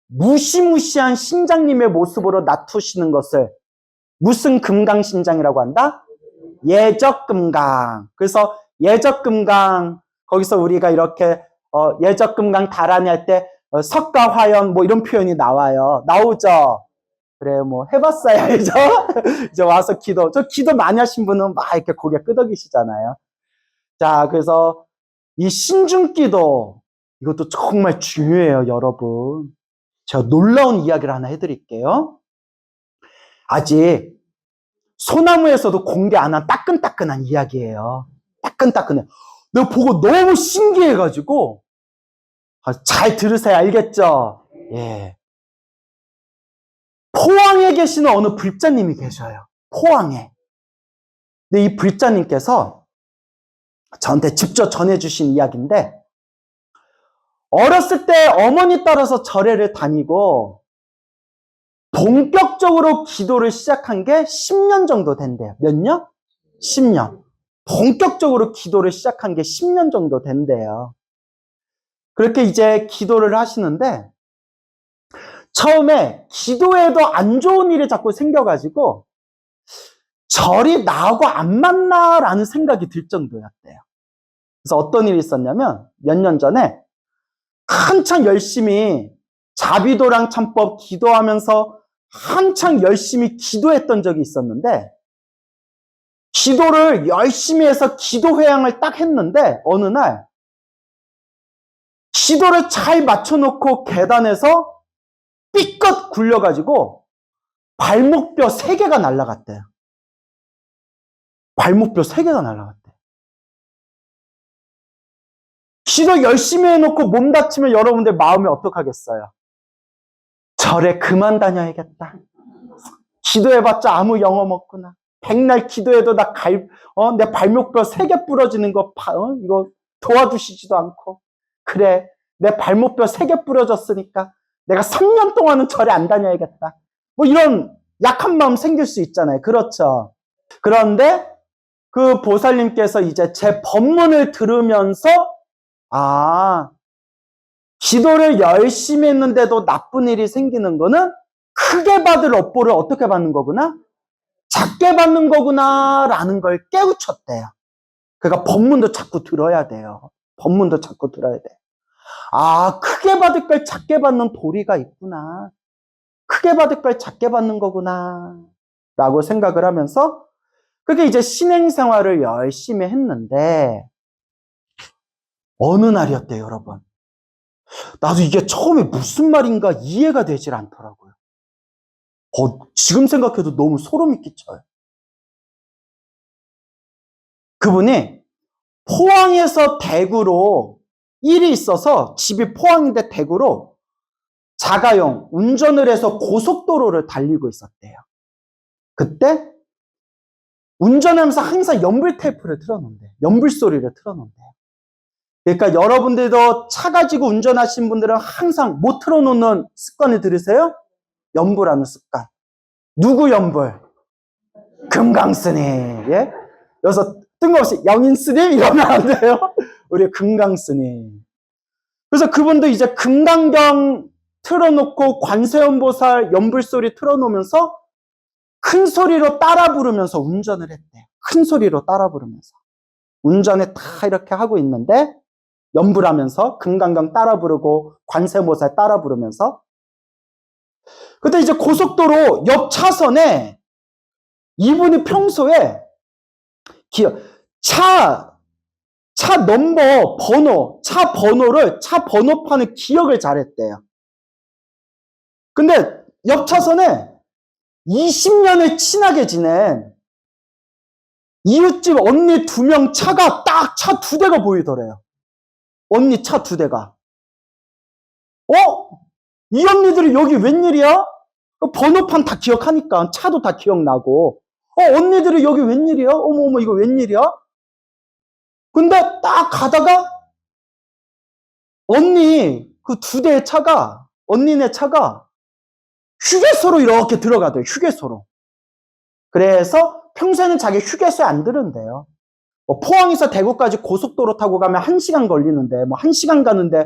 무시무시한 신장님의 모습으로 나투시는 것을 무슨 금강신장이라고 한다? 예적금강. 그래서 예적금강, 거기서 우리가 이렇게 예적금강 다란이 할 때 석가화연 뭐 이런 표현이 나와요. 나오죠? 그래, 뭐 해봤어야 알죠? 이제 와서 저 기도 많이 하신 분은 막 이렇게 고개 끄덕이시잖아요. 자, 그래서 이 신중기도, 이것도 정말 중요해요, 여러분. 제가 놀라운 이야기를 하나 해드릴게요. 아직 소나무에서도 공개 안 한 따끈따끈한 이야기예요. 따끈따끈해. 내가 보고 너무 신기해가지고, 잘 들으세요. 알겠죠? 예. 포항에 계시는 어느 불자님이 계셔요. 포항에. 근데 이 불자님께서 저한테 직접 전해주신 이야기인데, 어렸을 때 어머니 따라서 절에를 다니고 본격적으로 기도를 시작한 게 10년 정도 된대요. 몇 년? 10년. 본격적으로 기도를 시작한 게 10년 정도 된대요. 그렇게 이제 기도를 하시는데, 처음에 기도에도 안 좋은 일이 자꾸 생겨가지고 절이 나하고 안 맞나라는 생각이 들 정도였대요. 그래서 어떤 일이 있었냐면, 몇 년 전에 한창 열심히 자비도랑 참법 기도하면서 한창 열심히 기도했던 적이 있었는데, 기도를 열심히 해서 기도회양을 딱 했는데, 어느 날 기도를 잘 맞춰놓고 계단에서 삐끗 굴려가지고 발목뼈 3개가 날아갔대요. 발목뼈 3개가 날아갔대. 기도 열심히 해놓고 몸 다치면 여러분들 마음이 어떡하겠어요? 절에 그만 다녀야겠다. 기도해봤자 아무 영험 없구나. 백날 기도해도 내 발목뼈 3개 부러지는 거, 이거 도와주시지도 않고. 그래, 내 발목뼈 3개 부러졌으니까 내가 3년 동안은 절에 안 다녀야겠다. 뭐 이런 약한 마음 생길 수 있잖아요. 그렇죠. 그런데 그 보살님께서 이제 제 법문을 들으면서, 기도를 열심히 했는데도 나쁜 일이 생기는 거는 크게 받을 업보를 어떻게 받는 거구나? 작게 받는 거구나 라는 걸 깨우쳤대요. 그러니까 법문도 자꾸 들어야 돼요. 법문도 자꾸 들어야 돼. 크게 받을 걸 작게 받는 도리가 있구나. 크게 받을 걸 작게 받는 거구나 라고 생각을 하면서 그게 이제 신행생활을 열심히 했는데 어느 날이었대요, 여러분. 나도 이게 처음에 무슨 말인가 이해가 되질 않더라고요. 지금 생각해도 너무 소름이 끼쳐요. 그분이 포항에서 대구로 일이 있어서 집이 포항인데 대구로 자가용 운전을 해서 고속도로를 달리고 있었대요. 그때 운전하면서 항상 연불 테이프를 틀어놓는데, 연불 소리를 틀어놓는데요. 그러니까 여러분들도 차 가지고 운전하시는 분들은 항상 못 틀어놓는 습관을 들으세요? 연불하는 습관. 누구 연불? 금강스님. 예? 그래서 뜬금없이 영인스님 이러면 안 돼요. 우리 금강스님. 그래서 그분도 이제 금강경 틀어놓고 관세음보살 연불소리 틀어놓으면서 큰 소리로 따라 부르면서 운전을 했대요. 큰 소리로 따라 부르면서. 운전에 다 이렇게 하고 있는데 연불하면서 금강경 따라 부르고 관세음보살 따라 부르면서 그때 이제 고속도로 옆 차선에 이분이 평소에 차 넘버 번호, 차 번호판을 기억을 잘했대요. 근데 옆 차선에 20년을 친하게 지낸 이웃집 언니 2명 차가 딱 차 2대가 보이더래요. 언니 차 2대가. 이 언니들이 여기 웬일이야? 번호판 다 기억하니까 차도 다 기억나고. 언니들이 여기 웬일이야? 어머 이거 웬일이야? 근데 딱 가다가 언니 그 2대의 차가 언니네 차가 휴게소로 이렇게 들어가대요. 휴게소로. 그래서 평소에는 자기 휴게소에 안 들은대요. 포항에서 대구까지 고속도로 타고 가면 1시간 걸리는데 1시간 가는데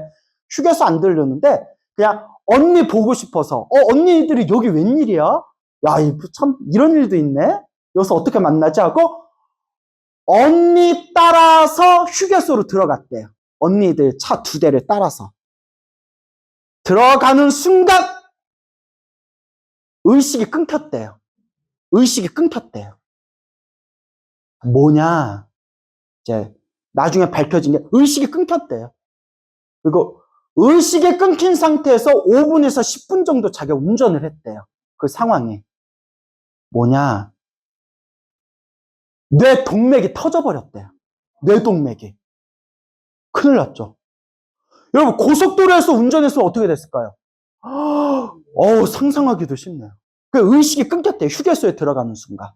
휴게소 안 들르는데 그냥 언니 보고 싶어서 언니들이 여기 웬일이야? 야, 참 이런 일도 있네? 여기서 어떻게 만나지? 하고 언니 따라서 휴게소로 들어갔대요. 언니들 차 2대를 따라서. 들어가는 순간 의식이 끊겼대요. 의식이 끊겼대요. 뭐냐? 이제 나중에 밝혀진 게 의식이 끊겼대요. 그리고 의식이 끊긴 상태에서 5분에서 10분 정도 자기가 운전을 했대요. 그 상황이. 뭐냐? 뇌 동맥이 터져버렸대요. 뇌 동맥이. 큰일 났죠. 여러분 고속도로에서 운전했으면 어떻게 됐을까요? 상상하기도 쉽네요. 그 의식이 끊겼대요. 휴게소에 들어가는 순간.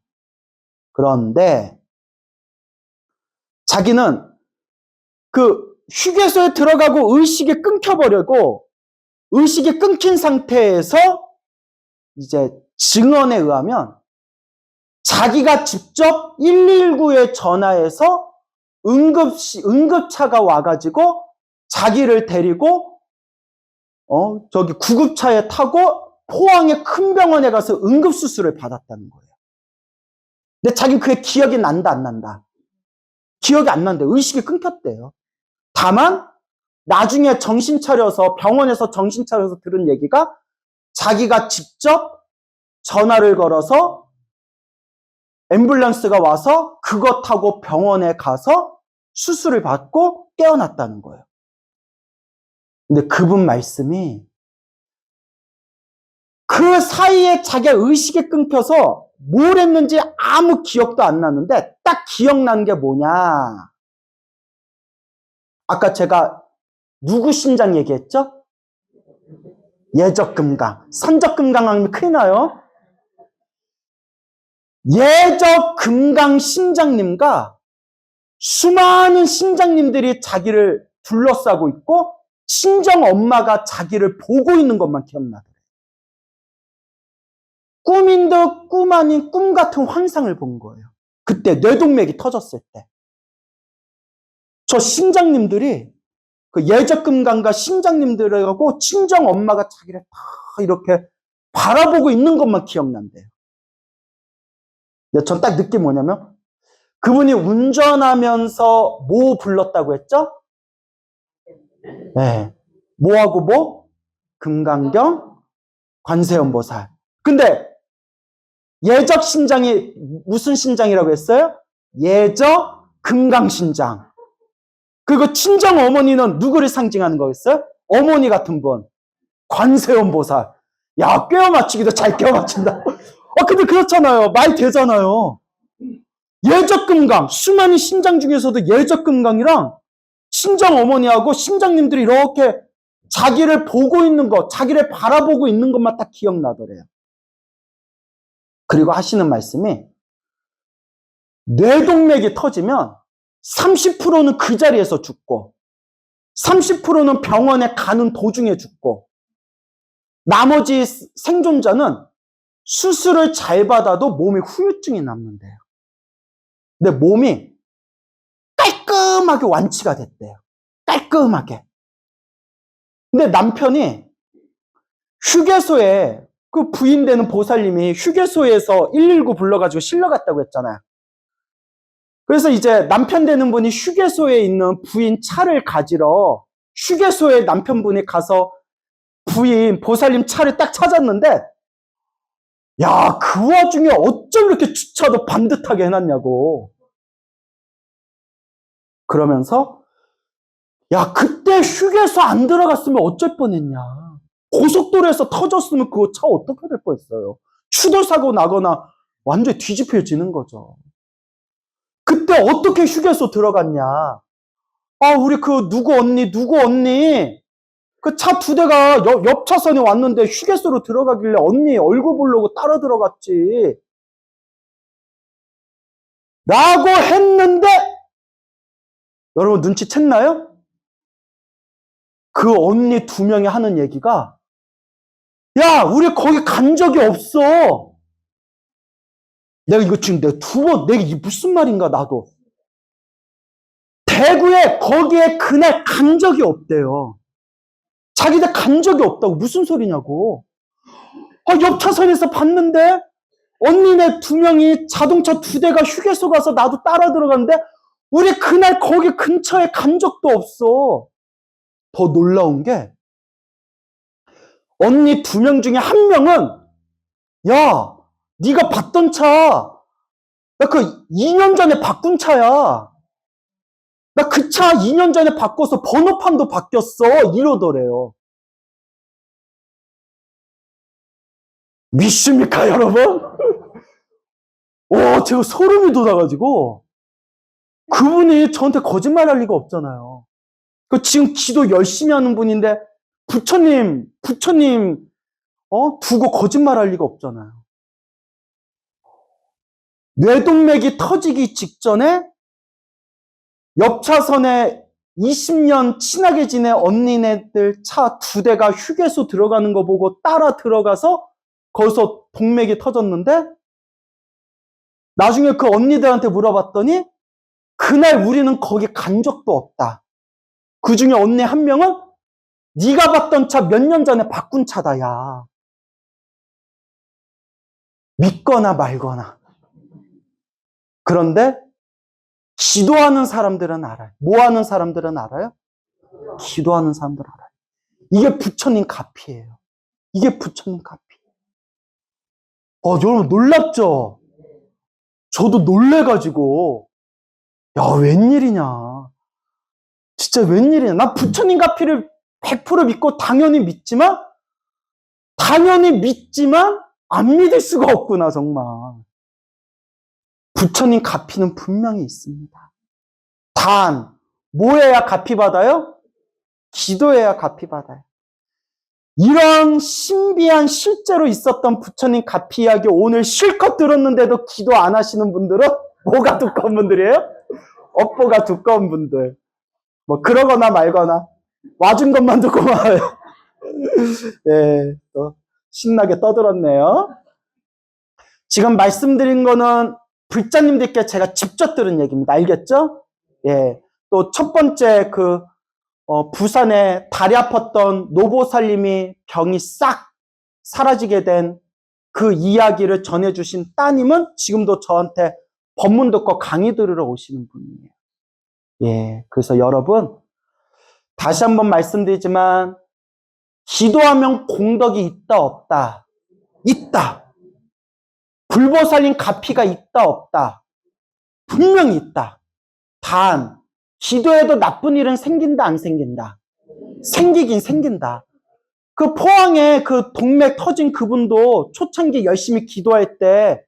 그런데 자기는 그 휴게소에 들어가고 의식이 끊겨버리고 의식이 끊긴 상태에서 이제 증언에 의하면 자기가 직접 119에 전화해서 응급차가 와가지고 자기를 데리고 저기 구급차에 타고 포항의 큰 병원에 가서 응급수술을 받았다는 거예요. 근데 자기는 그게 기억이 난다 안 난다? 기억이 안 난대. 의식이 끊겼대요. 다만 나중에 정신 차려서 병원에서 정신 차려서 들은 얘기가 자기가 직접 전화를 걸어서 앰뷸런스가 와서 그거 타고 병원에 가서 수술을 받고 깨어났다는 거예요. 근데 그분 말씀이 그 사이에 자기가 의식이 끊겨서 뭘 했는지 아무 기억도 안 나는데 딱 기억난 게 뭐냐? 아까 제가 누구 신장 얘기했죠? 예적금강. 선적금강 하면 큰일 나요. 예적 금강 신장님과 수많은 신장님들이 자기를 둘러싸고 있고 친정 엄마가 자기를 보고 있는 것만 기억나더래요. 꿈인 듯 꿈 아닌 꿈 같은 환상을 본 거예요. 그때 뇌동맥이 터졌을 때. 저 신장님들이 그 예적금강과 신장님들하고 친정 엄마가 자기를 다 이렇게 바라보고 있는 것만 기억난대요. 전 딱 느낀 뭐냐면 그분이 운전하면서 뭐 불렀다고 했죠? 네. 뭐하고 뭐? 금강경, 관세음보살. 근데 예적 신장이 무슨 신장이라고 했어요? 예적 금강신장. 그리고 친정 어머니는 누구를 상징하는 거였어요? 어머니 같은 분. 관세음보살. 야, 꿰어 맞추기도 잘 꿰어 맞춘다. 근데 그렇잖아요. 말 되잖아요. 예적금강, 수많은 신장 중에서도 예적금강이랑 친정 어머니하고 신장님들이 이렇게 자기를 보고 있는 것, 자기를 바라보고 있는 것만 딱 기억나더래요. 그리고 하시는 말씀이 뇌동맥이 터지면 30%는 그 자리에서 죽고 30%는 병원에 가는 도중에 죽고 나머지 생존자는 수술을 잘 받아도 몸에 후유증이 남는데요. 근데 몸이 깔끔하게 완치가 됐대요. 깔끔하게. 근데 남편이 휴게소에 그 부인 되는 보살님이 휴게소에서 119 불러가지고 실려갔다고 했잖아요. 그래서 이제 남편 되는 분이 휴게소에 있는 부인 차를 가지러 휴게소에 남편분이 가서 부인 보살님 차를 딱 찾았는데 야, 그 와중에 어쩜 이렇게 주차도 반듯하게 해놨냐고. 그러면서 야, 그때 휴게소 안 들어갔으면 어쩔 뻔했냐. 고속도로에서 터졌으면 그거 차 어떻게 될 뻔했어요. 추돌사고 나거나 완전히 뒤집혀지는 거죠. 그때 어떻게 휴게소 들어갔냐. 우리 그 누구 언니 그 차 2대가 옆 차선에 왔는데 휴게소로 들어가길래 언니 얼굴 보려고 따라 들어갔지. 라고 했는데 여러분 눈치챘나요? 그 언니 2명이 하는 얘기가 야, 우리 거기 간 적이 없어. 내가 이거 지금 내가 2번, 내가 이게 무슨 말인가, 나도. 대구에 거기에 그날 간 적이 없대요. 자기들 간 적이 없다고. 무슨 소리냐고. 옆 차선에서 봤는데, 언니네 2명이 자동차 2대가 휴게소 가서 나도 따라 들어갔는데, 우리 그날 거기 근처에 간 적도 없어. 더 놀라운 게, 언니 2명 중에 1명은, 야, 네가 봤던 차, 나 그 2년 전에 바꾼 차야. 나 그 차 2년 전에 바꿔서 번호판도 바뀌었어. 이러더래요. 믿습니까, 여러분? 제가 소름이 돋아가지고. 그분이 저한테 거짓말 할 리가 없잖아요. 지금 기도 열심히 하는 분인데, 부처님, 두고 거짓말 할 리가 없잖아요. 뇌동맥이 터지기 직전에 옆 차선에 20년 친하게 지낸 언니네들 차 2대가 휴게소 들어가는 거 보고 따라 들어가서 거기서 동맥이 터졌는데 나중에 그 언니들한테 물어봤더니 그날 우리는 거기 간 적도 없다. 그 중에 언니 1명은 네가 봤던 차 몇 년 전에 바꾼 차다. 야. 믿거나 말거나. 그런데 기도하는 사람들은 알아요. 뭐 하는 사람들은 알아요? 기도하는 사람들은 알아요. 이게 부처님 가피예요. 이게 부처님 가피. 여러분 놀랍죠? 저도 놀래가지고 야, 웬일이냐. 진짜 웬일이냐. 나 부처님 가피를 100% 믿고 당연히 믿지만 안 믿을 수가 없구나 정말. 부처님 가피는 분명히 있습니다. 단 뭐 해야 가피 받아요? 기도해야 가피 받아요. 이런 신비한 실제로 있었던 부처님 가피 이야기 오늘 실컷 들었는데도 기도 안 하시는 분들은 뭐가 두꺼운 분들이에요? 업보가 두꺼운 분들. 뭐 그러거나 말거나 와준 것만 듣고 말아요. 예, 또 신나게 떠들었네요. 지금 말씀드린 거는 불자님들께 제가 직접 들은 얘기입니다. 알겠죠? 예. 또 첫 번째 부산에 다리 아팠던 노보살님이 병이 싹 사라지게 된 그 이야기를 전해주신 따님은 지금도 저한테 법문 듣고 강의 들으러 오시는 분이에요. 예. 그래서 여러분, 다시 한번 말씀드리지만, 기도하면 공덕이 있다, 없다? 있다. 불보살님 가피가 있다, 없다? 분명히 있다. 단, 기도해도 나쁜 일은 생긴다, 안 생긴다? 생기긴 생긴다. 그 포항에 그 동맥 터진 그분도 초창기 열심히 기도할 때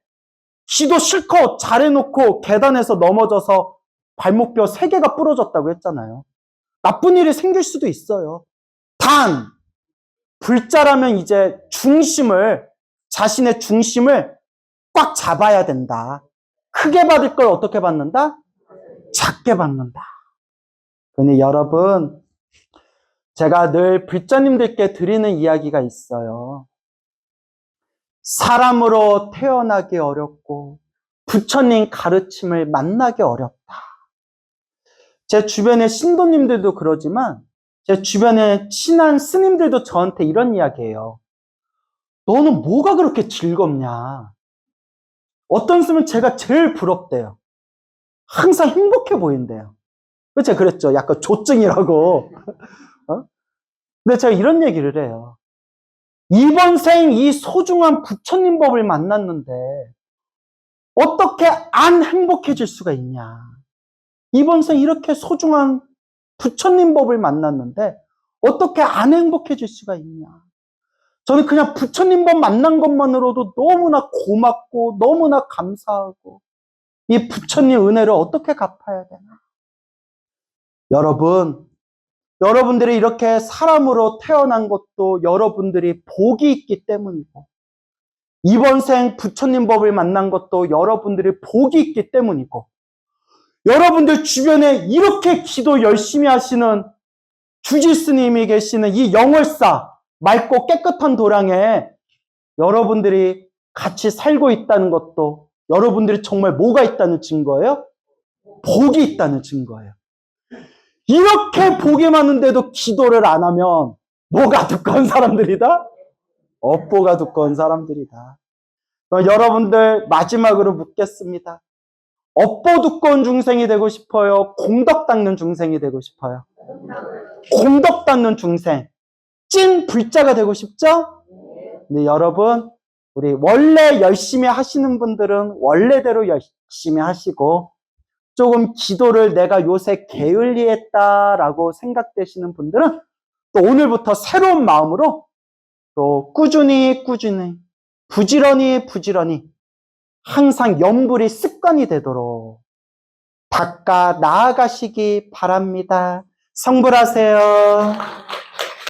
기도 실컷 잘해놓고 계단에서 넘어져서 발목뼈 3개가 부러졌다고 했잖아요. 나쁜 일이 생길 수도 있어요. 단, 불자라면 이제 자신의 중심을 꽉 잡아야 된다. 크게 받을 걸 어떻게 받는다? 작게 받는다. 그러니 여러분, 제가 늘 불자님들께 드리는 이야기가 있어요. 사람으로 태어나기 어렵고 부처님 가르침을 만나기 어렵다. 제 주변의 신도님들도 그러지만 제 주변에 친한 스님들도 저한테 이런 이야기해요. 너는 뭐가 그렇게 즐겁냐? 어떤 스님은 제가 제일 부럽대요. 항상 행복해 보인대요. 제가 그랬죠. 약간 조증이라고. 근데 제가 이런 얘기를 해요. 이번 생 이 소중한 부처님 법을 만났는데 어떻게 안 행복해질 수가 있냐. 이번 생 이렇게 소중한 부처님 법을 만났는데 어떻게 안 행복해질 수가 있냐. 저는 그냥 부처님 법 만난 것만으로도 너무나 고맙고 너무나 감사하고 이 부처님 은혜를 어떻게 갚아야 되나. 여러분들이 이렇게 사람으로 태어난 것도 여러분들이 복이 있기 때문이고 이번 생 부처님 법을 만난 것도 여러분들이 복이 있기 때문이고 여러분들 주변에 이렇게 기도 열심히 하시는 주지스님이 계시는 이 영월사 맑고 깨끗한 도량에 여러분들이 같이 살고 있다는 것도 여러분들이 정말 뭐가 있다는 증거예요? 복이 있다는 증거예요. 이렇게 복이 많은데도 기도를 안 하면 뭐가 두꺼운 사람들이다? 업보가 두꺼운 사람들이다. 여러분들 마지막으로 묻겠습니다. 업보 두꺼운 중생이 되고 싶어요? 공덕 닦는 중생이 되고 싶어요? 공덕 닦는 중생. 찐 불자가 되고 싶죠? 네, 여러분, 우리 원래 열심히 하시는 분들은 원래대로 열심히 하시고 조금 기도를 내가 요새 게을리했다라고 생각되시는 분들은 또 오늘부터 새로운 마음으로 또 꾸준히 부지런히 항상 염불이 습관이 되도록 닦아 나아가시기 바랍니다. 성불하세요.